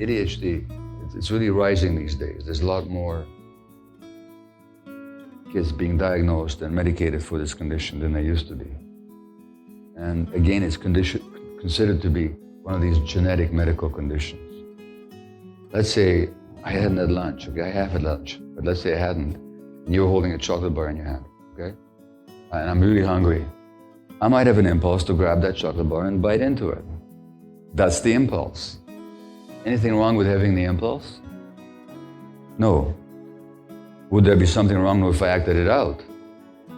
ADHD, it's really rising these days. There's a lot more kids being diagnosed and medicated for this condition than there used to be. And again, it's considered to be one of these genetic medical conditions. Let's say I hadn't had lunch, okay? I have had lunch, but let's say I hadn't, and you were holding a chocolate bar in your hand, okay? And I'm really hungry. I might have an impulse to grab that chocolate bar and bite into it. That's the impulse. Anything wrong with having the impulse? No. Would there be something wrong if I acted it out?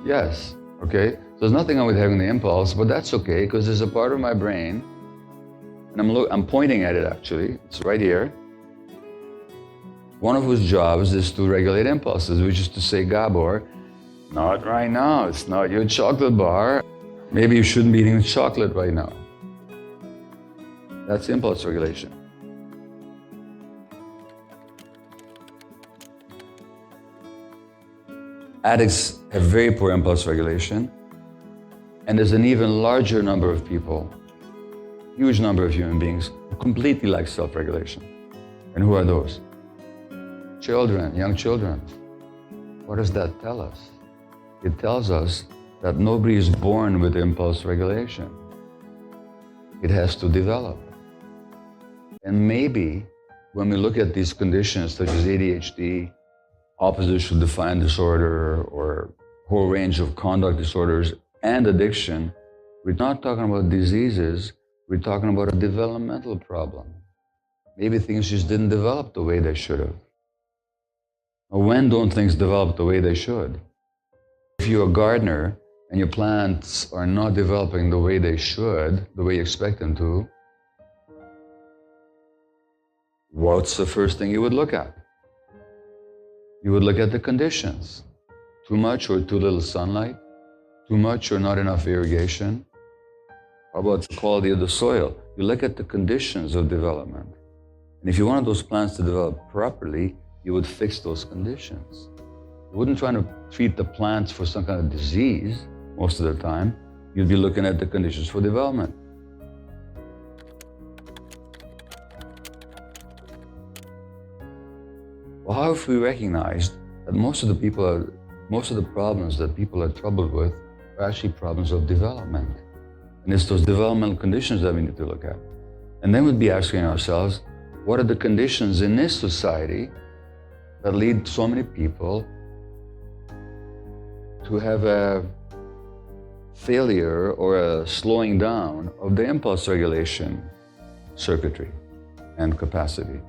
Yes, okay? So there's nothing wrong with having the impulse, but that's okay, because there's a part of my brain, and I'm pointing at it actually, it's right here, one of whose jobs is to regulate impulses, which is to say, Gabor, not right now, it's not your chocolate bar. Maybe you shouldn't be eating chocolate right now. That's impulse regulation. Addicts have very poor impulse regulation, and there's an even larger number of people, huge number of human beings, who completely lack self-regulation. And who are those? Children, young children. What does that tell us? It tells us that nobody is born with impulse regulation. It has to develop. And maybe when we look at these conditions such as ADHD, oppositional defiant disorder, or a whole range of conduct disorders and addiction, we're not talking about diseases, we're talking about a developmental problem. Maybe things just didn't develop the way they should have. Now, when don't things develop the way they should? If you're a gardener and your plants are not developing the way they should, the way you expect them to, what's the first thing you would look at? You would look at the conditions. Too much or too little sunlight? Too much or not enough irrigation? How about the quality of the soil? You look at the conditions of development. And if you wanted those plants to develop properly, you would fix those conditions. You wouldn't try to treat the plants for some kind of disease most of the time. You'd be looking at the conditions for development. Well, how have we recognized that most of the problems that people are troubled with are actually problems of development? And it's those developmental conditions that we need to look at. And then we'd be asking ourselves, what are the conditions in this society that lead so many people to have a failure or a slowing down of the impulse regulation circuitry and capacity?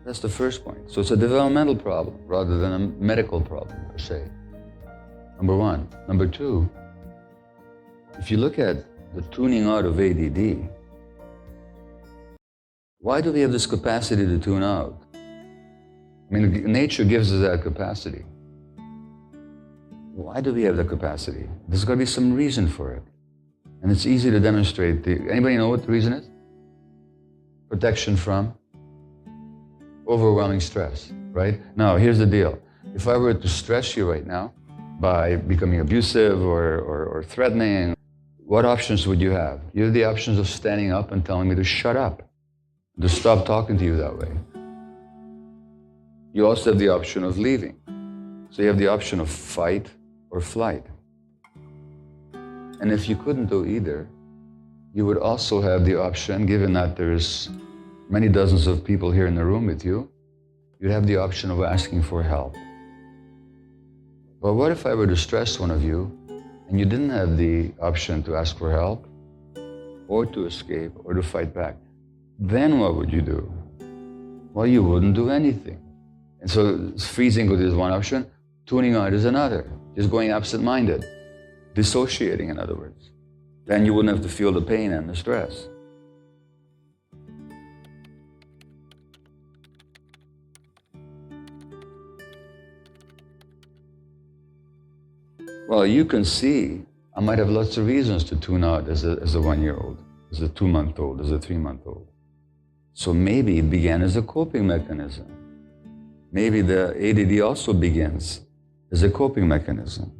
That's the first point. So it's a developmental problem rather than a medical problem per se. Number one. Number two, if you look at the tuning out of ADD, why do we have this capacity to tune out? I mean, nature gives us that capacity. Why do we have that capacity? There's got to be some reason for it. And it's easy to demonstrate. Anybody know what the reason is? Protection from overwhelming stress, right? Now, here's the deal. If I were to stress you right now by becoming abusive or threatening, what options would you have? You have the options of standing up and telling me to shut up, to stop talking to you that way. You also have the option of leaving. So you have the option of fight or flight. And if you couldn't do either, you would also have the option, given that there's many dozens of people here in the room with you, you'd have the option of asking for help. But what if I were to stress one of you and you didn't have the option to ask for help or to escape or to fight back? Then what would you do? Well, you wouldn't do anything. And so freezing is one option, tuning out is another, just going absent-minded, dissociating in other words. Then you wouldn't have to feel the pain and the stress. Well, you can see, I might have lots of reasons to tune out as a 1-year-old, as a 2-month-old, as a 3-month-old. So maybe it began as a coping mechanism. Maybe the ADD also begins as a coping mechanism.